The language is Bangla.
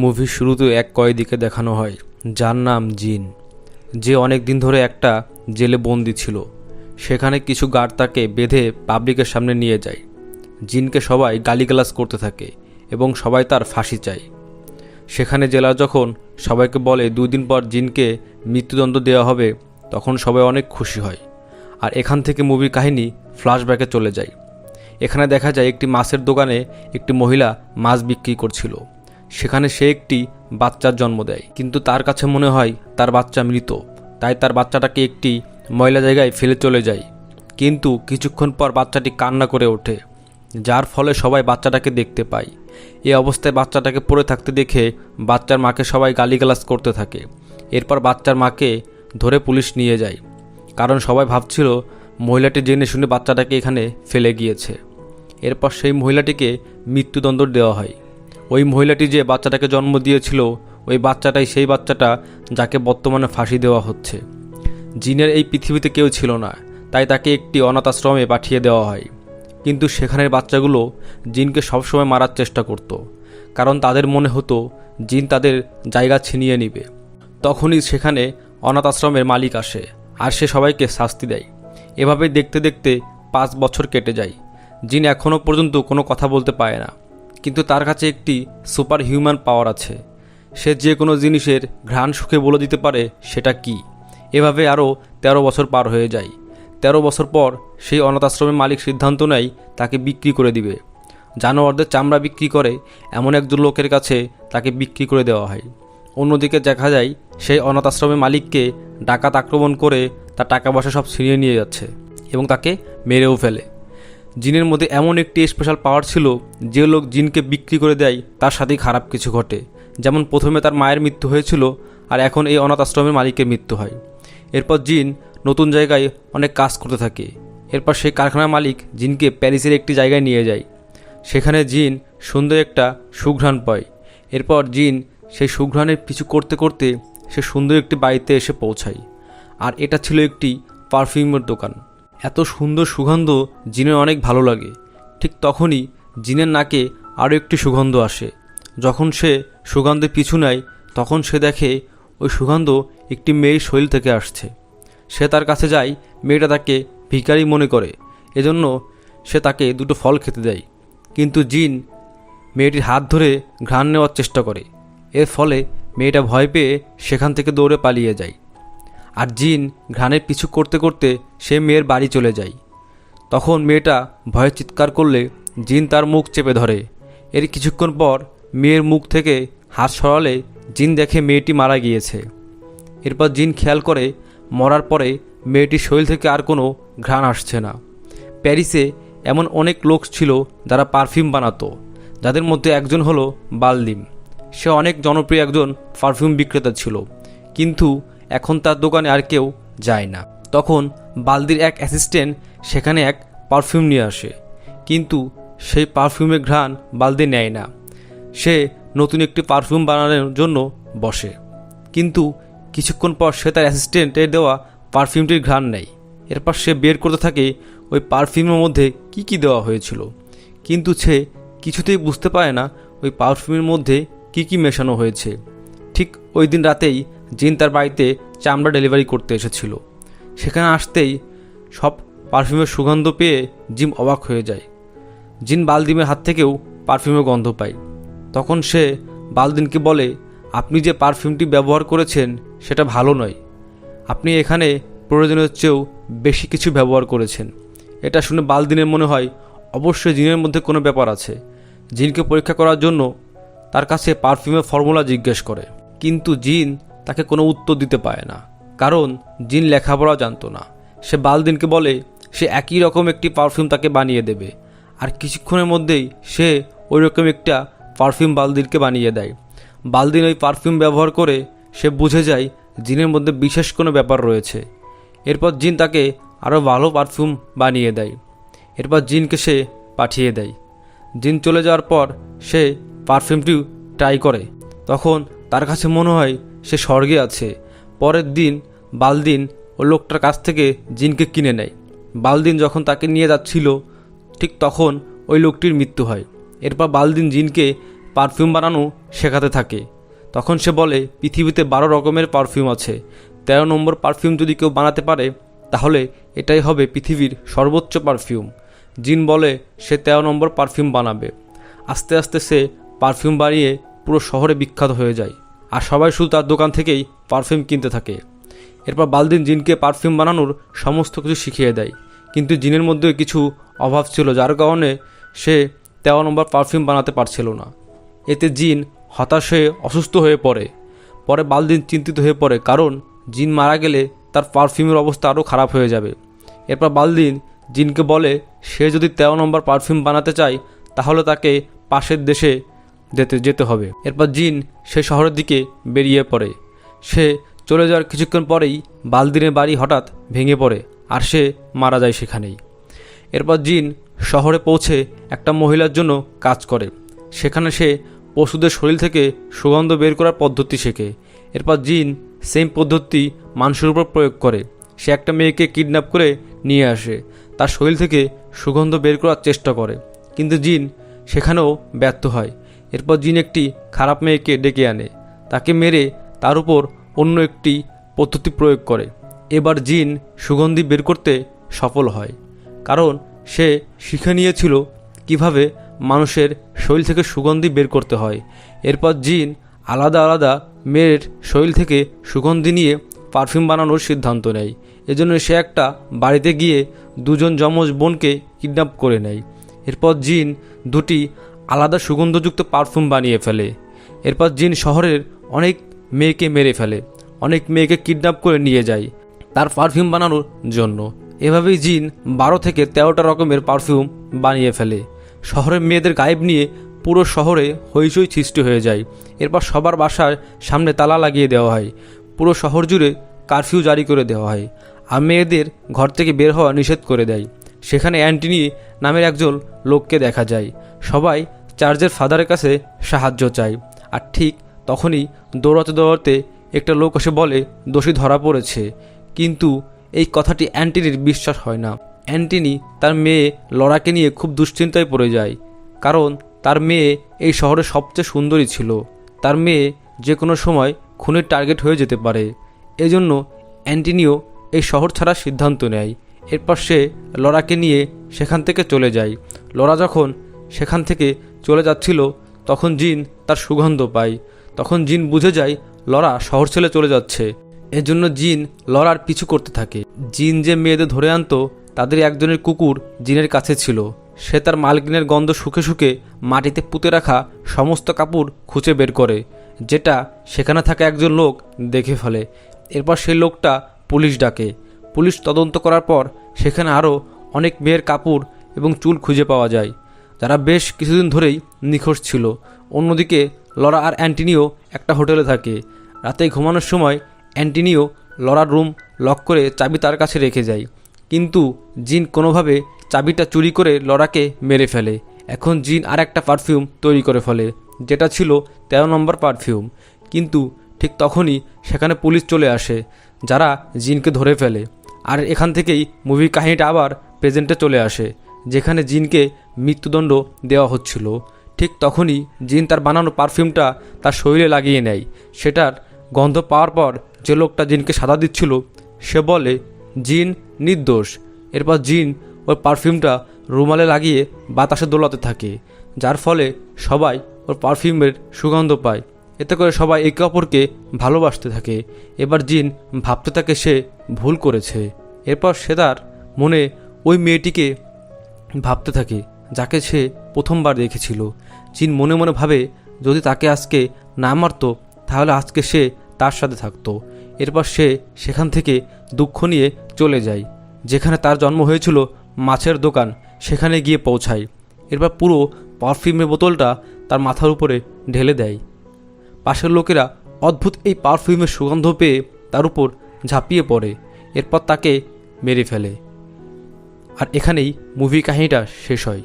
মুভির শুরুতে এক কয়েদিকে দেখানো হয় যার নাম জিন, যে অনেক দিন ধরে একটা জেলে বন্দি ছিল। সেখানে কিছু গার্ড তাকে বেঁধে পাবলিকের সামনে নিয়ে যায়। জিনকে সবাই গালিগালাজ করতে থাকে এবং সবাই তার ফাঁসি চায়। সেখানে জেলার যখন সবাইকে বলে 2 দিন পর জিনকে মৃত্যুদণ্ড দেওয়া হবে, তখন সবাই অনেক খুশি হয়। আর এখান থেকে মুভির কাহিনী ফ্ল্যাশব্যাকে চলে যায়। এখানে দেখা যায় একটি মাছের দোকানে একটি মহিলা মাছ বিক্রি করছিল। সেখানে সে একটি বাচ্চার জন্ম দেয়, কিন্তু তার কাছে মনে হয় তার বাচ্চা মৃত, তাই তার বাচ্চাটাকে একটি ময়লা জায়গায় ফেলে চলে যায়। কিন্তু কিছুক্ষণ পর বাচ্চাটি কান্না করে ওঠে, যার ফলে সবাই বাচ্চাটাকে দেখতে পায়। এই অবস্থায় বাচ্চাটাকে পড়ে থাকতে দেখে বাচ্চার মাকে সবাই গালিগালাজ করতে থাকে। এরপর বাচ্চার মাকে ধরে পুলিশ নিয়ে যায়, কারণ সবাই ভাবছিল মহিলাটি জেনে শুনে বাচ্চাটাকে এখানে ফেলে গিয়েছে। এরপর সেই মহিলাটিকে মৃত্যুদণ্ড দেওয়া হয়। ওই মহিলাটি যে বাচ্চাটাকে জন্ম দিয়েছিল, ওই বাচ্চাটাই সেই বাচ্চাটা যাকে বর্তমানে ফাঁসি দেওয়া হচ্ছে। জিনের এই পৃথিবীতে কেউ ছিল না, তাই তাকে একটি অনাথ আশ্রমে পাঠিয়ে দেওয়া হয়। কিন্তু সেখানের বাচ্চাগুলো জিনকে সবসময় মারার চেষ্টা করত, কারণ তাদের মনে হতো জিন তাদের জায়গা ছিনিয়ে নিবে। তখনই সেখানে অনাথ আশ্রমের মালিক আসে, আর সে সবাইকে শাস্তি দেয়। এভাবে দেখতে দেখতে 5 বছর কেটে যায়। জিন এখনও পর্যন্ত কোনো কথা বলতে পারে না, কিন্তু তার কাছে একটি সুপার হিউম্যান পাওয়ার আছে। সে যে কোনো জিনিসের ঘ্রাণ শুকে বলে দিতে পারে সেটা কি। এভাবে আরও 13 বছর পার হয়ে যায়। 13 বছর পর সেই অনাথ আশ্রমের মালিক সিদ্ধান্ত নেয় তাকে বিক্রি করে দিবে। জানোয়ারদের চামড়া বিক্রি করে এমন একজন লোকের কাছে তাকে বিক্রি করে দেওয়া হয়। অন্যদিকে দেখা যায় সেই অনাথ আশ্রমের মালিককে ডাকাত আক্রমণ করে তার টাকা পয়সা সব ছিনিয়ে নিয়ে যাচ্ছে এবং তাকে মেরেও ফেলে। জিনের মধ্যে এমন একটি স্পেশাল পাওয়ার ছিল, যে লোক জিনকে বিক্রি করে দেয় তার সাথেই খারাপ কিছু ঘটে। যেমন প্রথমে তার মায়ের মৃত্যু হয়েছিল, আর এখন এই অনাথ আশ্রমের মালিকের মৃত্যু হয়। এরপর জিন নতুন জায়গায় অনেক কাজ করতে থাকে। এরপর সেই কারখানার মালিক জিনকে প্যারিসের একটি জায়গায় নিয়ে যায়। সেখানে জিন সুন্দর একটা সুঘ্রাণ পায়। এরপর জিন সেই সুঘ্রাণের পিছু করতে করতে সে সুন্দর একটি বাড়িতে এসে পৌঁছায়, আর এটা ছিল একটি পারফিউমের দোকান। এত সুন্দর সুগন্ধ জিনের অনেক ভালো লাগে। ঠিক তখনই জিনের নাকে আরও একটি সুগন্ধ আসে। যখন সে সুগন্ধের পিছু নেয়, তখন সে দেখে ওই সুগন্ধ একটি মেয়ের শরীর থেকে আসছে। সে তার কাছে যায়। মেয়েটা তাকে ভিখারি মনে করে, এজন্য সে তাকে 2টো ফল খেতে দেয়। কিন্তু জিন মেয়েটির হাত ধরে ঘ্রাণ নেওয়ার চেষ্টা করে। এর ফলে মেয়েটা ভয় পেয়ে সেখান থেকে দৌড়ে পালিয়ে যায়। আর জিন ঘ্রাণের পিছু করতে করতে সে মেয়ের বাড়ি চলে যায়। তখন মেয়েটা ভয়ে চিৎকার করলে জিন তার মুখ চেপে ধরে। এর কিছুক্ষণ পর মেয়ের মুখ থেকে হাত সরালে জিন দেখে মেয়েটি মারা গিয়েছে। এরপর জিন খেয়াল করে মরার পরে মেয়েটির শরীর থেকে আর কোনো ঘ্রাণ আসছে না। প্যারিসে এমন অনেক লোক ছিল যারা পারফিউম বানাতো, যাদের মধ্যে একজন হলো বালদিম। সে অনেক জনপ্রিয় একজন পারফিউম বিক্রেতা ছিল, কিন্তু এখন তার দোকানে আর কেউ যায় না। তখন বালদির এক অ্যাসিস্ট্যান্ট সেখানে এক পারফিউম নিয়ে আসে, কিন্তু সেই পারফিউমের ঘ্রাণ বালদি নেয় না। সে নতুন একটি পারফিউম বানানোর জন্য বসে, কিন্তু কিছুক্ষণ পর সে তার অ্যাসিস্ট্যান্টের দেওয়া পারফিউমটির ঘ্রাণ নেয়। এরপর সে বের করতে থাকে ওই পারফিউমের মধ্যে কি কি দেওয়া হয়েছিল, কিন্তু সে কিছুতেই বুঝতে পারে না ওই পারফিউমের মধ্যে কি কি মেশানো হয়েছে। ঠিক ওই দিন রাতেই জিন তার বাড়িতে চামড়া ডেলিভারি করতে এসেছিল। সেখানে আসতেই সব পারফিউমের সুগন্ধ পেয়ে জিম অবাক হয়ে যায়। জিন বালদিমের হাত থেকেও পারফিউমের গন্ধ পায়। তখন সে বালদিনকে বলে, আপনি যে পারফিউমটি ব্যবহার করেছেন সেটা ভালো নয়। আপনি এখানে প্রয়োজনের চেয়েও বেশি কিছু ব্যবহার করেছেন। এটা শুনে বালদিনের মনে হয় অবশ্যই জিনের মধ্যে কোনো ব্যাপার আছে। জিনকে পরীক্ষা করার জন্য তার কাছে পারফিউমের ফর্মুলা জিজ্ঞেস করে, কিন্তু জিন তাকে কোনো উত্তর দিতে পারে না, কারণ জিন লেখাপড়া জানতো না। সে বালদিনকে বলে সে একই রকম একটি পারফিউম তাকে বানিয়ে দেবে, আর কিছুক্ষণের মধ্যেই সে ওই রকম একটা পারফিউম বালদিনকে বানিয়ে দেয়। বালদিন ওই পারফিউম ব্যবহার করে সে বুঝে যায় জিনের মধ্যে বিশেষ কোনো ব্যাপার রয়েছে। এরপর জিন তাকে আরও ভালো পারফিউম বানিয়ে দেয়। এরপর জিনকে সে পাঠিয়ে দেয়। জিন চলে যাওয়ার পর সে পারফিউমটি ট্রাই করে। তখন তার কাছে মনে হয় সে স্বর্গে আছে। পরের দিন বালদিন ও লোকটার কাছ থেকে জিনকে কিনে নেয়। বালদিন যখন তাকে নিয়ে যাচ্ছিল, ঠিক তখন ওই লোকটির মৃত্যু হয়। এরপর বালদিন জিনকে পারফিউম বানানো শেখাতে থাকে। তখন সে বলে পৃথিবীতে 12 রকমের পারফিউম আছে, 13 নম্বর পারফিউম যদি কেউ বানাতে পারে তাহলে এটাই হবে পৃথিবীর সর্বোচ্চ পারফিউম। জিন বলে সে 13 নম্বর পারফিউম বানাবে। আস্তে আস্তে সে পারফিউম বানিয়ে পুরো শহরে বিখ্যাত হয়ে যায়, আর সবাই শুধু তার দোকান থেকেই পারফিউম কিনতে থাকে। এরপর বালদিন জিনকে পারফিউম বানানোর সমস্ত কিছু শিখিয়ে দেয়, কিন্তু জিনের মধ্যে কিছু অভাব ছিল, যার কারণে সে 13 নম্বর পারফিউম বানাতে পারছিল না। এতে জিন হতাশ হয়ে অসুস্থ হয়ে পড়ে। পরে বালদিন চিন্তিত হয়ে পড়ে, কারণ জিন মারা গেলে তার পারফিউমের অবস্থা আরও খারাপ হয়ে যাবে। এরপর বালদিন জিনকে বলে সে যদি 13 নম্বর পারফিউম বানাতে চায় তাহলে তাকে পাশের দেশে যেতে হবে। এরপর জিন সে শহরের দিকে বেরিয়ে পড়ে। সে চলে যাওয়ার কিছুক্ষণ পরেই বালদিনের বাড়ি হঠাৎ ভেঙে পড়ে, আর সে মারা যায় সেখানেই। এরপর জিন শহরে পৌঁছে একটা মহিলার জন্য কাজ করে। সেখানে সে পশুদের শরীর থেকে সুগন্ধ বের করার পদ্ধতি শেখে। এরপর জিন সেম পদ্ধতি মানুষের উপর প্রয়োগ করে। সে একটা মেয়েকে কিডন্যাপ করে নিয়ে আসে, তার শরীর থেকে সুগন্ধ বের করার চেষ্টা করে, কিন্তু জিন সেখানেও ব্যর্থ হয়। এরপর জিন একটি খারাপ মেয়েকে ডেকে আনে, তাকে মেরে তার উপর অন্য একটি পদ্ধতি প্রয়োগ করে। এবার জিন সুগন্ধি বের করতে সফল হয়, কারণ সে শিখে নিয়েছিল কিভাবে মানুষের শরীর থেকে সুগন্ধি বের করতে হয়। এরপর জিন আলাদা আলাদা মেয়ের শরীর থেকে সুগন্ধি নিয়ে পারফিউম বানানোর সিদ্ধান্ত নেয়। এজন্য সে একটা বাড়িতে গিয়ে দুজন যমজ বোনকে কিডন্যাপ করে নেয়। এরপর জিন দুটি আলাদা সুগন্ধযুক্ত পারফিউম বানিয়ে ফেলে। এরপর জিন শহরের অনেক মেয়েকে মেরে ফেলে, অনেক মেয়েকে কিডন্যাপ করে নিয়ে যায় তার পারফিউম বানানোর জন্য। এভাবেই জিন 12 থেকে 13টা রকমের পারফিউম বানিয়ে ফেলে। শহরের মেয়েদের গায়েব নিয়ে পুরো শহরে হইচই সৃষ্টি হয়ে যায়। এরপর সবার বাসার সামনে তালা লাগিয়ে দেওয়া হয়, পুরো শহর জুড়ে কারফিউ জারি করে দেওয়া হয়, আর মেয়েদের ঘর থেকে বের হওয়া নিষেধ করে দেয়। সেখানে অ্যান্টনি নামের একজন লোককে দেখা যায়। সবাই চার্চের ফাদারের কাছে সাহায্য চায়, আর ঠিক তখনই দৌড়াতে দৌড়াতে একটা লোক এসে বলে দোষী ধরা পড়েছে। কিন্তু এই কথাটি অ্যান্টনির বিশ্বাস হয় না। অ্যান্টনি তার মেয়ে লরাকে নিয়ে খুব দুশ্চিন্তায় পড়ে যায়, কারণ তার মেয়ে এই শহরের সবচেয়ে সুন্দরী ছিল। তার মেয়ে যে কোনো সময় খুনের টার্গেট হয়ে যেতে পারে। এজন্য অ্যান্টনিও এই শহর ছাড়ার সিদ্ধান্ত নেয়। এরপর সে লরাকে নিয়ে সেখান থেকে চলে যায়। লরা যখন সেখান থেকে চলে যাচ্ছিল তখন জিন তার সুগন্ধ পায়। তখন জিন বুঝে যায় লরা শহর ছেড়ে চলে যাচ্ছে। এজন্য জিন লরার পিছু করতে থাকে। জিন যে মেয়েদের ধরে আনতো তাদের একজনের কুকুর জিনের কাছে ছিল। সে তার মালকিনের গন্ধ শুকে শুকে মাটিতে পুঁতে রাখা সমস্ত কাপড় খুঁজে বের করে, যেটা সেখানে থাকা একজন লোক দেখে ফেলে। এরপর সেই লোকটা পুলিশ ডাকে। পুলিশ তদন্ত করার পর সেখানে আরও অনেক মেয়ের কাপড় এবং চুল খুঁজে পাওয়া যায়, যারা বেশ কিছুদিন ধরেই নিখোঁজ ছিল। অন্যদিকে লরা আর অ্যান্টনিও একটা হোটেলে থাকে। রাতে ঘুমানোর সময় অ্যান্টনিও লরার রুম লক করে চাবি তার কাছে রেখে যায়, কিন্তু জিন কোনোভাবে চাবিটা চুরি করে লরাকে মেরে ফেলে। এখন জিন আর একটা পারফিউম তৈরি করে ফেলে, যেটা ছিল 13 নম্বর পারফিউম। কিন্তু ঠিক তখনই সেখানে পুলিশ চলে আসে, যারা জিনকে ধরে ফেলে। আর এখান থেকেই মুভির কাহিনীটা আবার প্রেজেন্টে চলে আসে, যেখানে জিনকে মৃত্যুদণ্ড দেওয়া হচ্ছিল। ঠিক তখনই জিন তার বানানো পারফিউমটা তার শরীরে লাগিয়ে নেয়। সেটার গন্ধ পাওয়ার পর যে লোকটা জিনকে সাজা দিচ্ছিল সে বলে জিন নির্দোষ। এরপর জিন ওর পারফিউমটা রুমালে লাগিয়ে বাতাসে দোলাতে থাকে, যার ফলে সবাই ওর পারফিউমের সুগন্ধ পায়। এতে করে সবাই একে অপরকে ভালোবাসতে থাকে। এবার জিন ভাবতে থাকে সে ভুল করেছে। এরপর সে তার মনে ওই মেয়েটিকে ভাবতে থাকে যাকে সে প্রথমবার দেখেছিল। জিন মনে মনে ভাবে যদি তাকে আজকে না মারত তাহলে আজকে সে তার সাথে থাকতো। এরপর সে সেখান থেকে দুঃখ নিয়ে চলে যায়, যেখানে তার জন্ম হয়েছিল মাছের দোকান, সেখানে গিয়ে পৌঁছায়। এরপর পুরো পারফিউমের বোতলটা তার মাথার উপরে ঢেলে দেয়। পাশের লোকেরা অদ্ভুত এই পারফিউমের সুগন্ধ পেয়ে তার উপর ঝাঁপিয়ে পড়ে, এরপর তাকে মেরে ফেলে। আর এখানেই মুভি কাহিনীটা শেষ হয়।